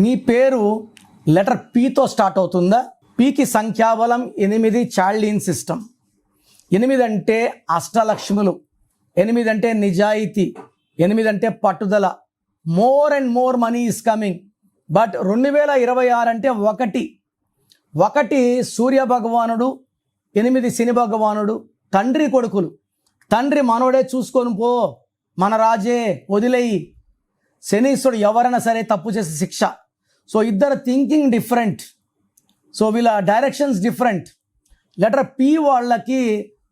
మీ పేరు letter పీతో start అవుతుందా? పీకి సంఖ్యాబలం 8, చార్లీన్ సిస్టమ్. 8 అంటే అష్టలక్ష్ములు, 8 అంటే నిజాయితీ, 8 అంటే పట్టుదల. More and more money is coming. But 2026 అంటే ఒకటి సూర్య భగవానుడు, 8 శని భగవానుడు, తండ్రి కొడుకులు. తండ్రి మనోడే చూసుకొని పో, మన రాజే వదిలేయి. శనీశ్వరుడు ఎవరైనా సరే తప్పు చేసే శిక్ష. సో ఇద్దరు థింకింగ్ డిఫరెంట్, సో వీళ్ళ డైరెక్షన్స్ డిఫరెంట్. లెటర్ పి వాళ్ళకి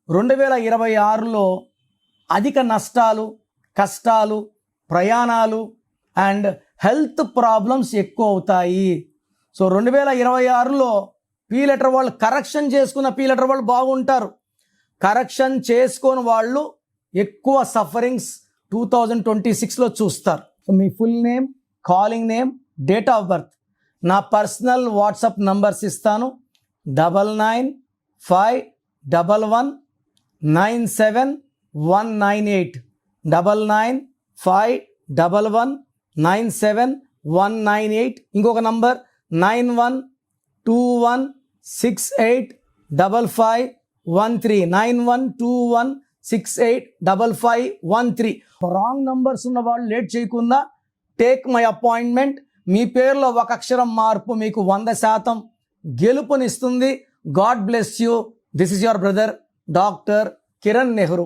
2026లో అధిక నష్టాలు, కష్టాలు, ప్రయాణాలు అండ్ హెల్త్ ప్రాబ్లమ్స్ ఎక్కువ అవుతాయి. సో 2026లో పి లెటర్ వాళ్ళు కరెక్షన్ చేసుకున్న పి లెటర్ వాళ్ళు బాగుంటారు. కరెక్షన్ చేసుకొని వాళ్ళు ఎక్కువ సఫరింగ్స్ 2026లో చూస్తారు. So me full name, calling name, date of birth, నా పర్సనల్ వాట్సాప్ నంబర్స్ ఇస్తాను. 9951197198 9951197198. ఇంకొక నంబర్ 9121685513 9121685513. రాంగ్ నంబర్స్ ఉన్న వాళ్ళు లేట్ చేయకుండా టేక్ మై అపాయింట్మెంట్. మీ పేరులో ఒక అక్షరం మార్పు మీకు 100% గెలుపునిస్తుంది. God bless you. This is your brother doctor Kiran Nehru.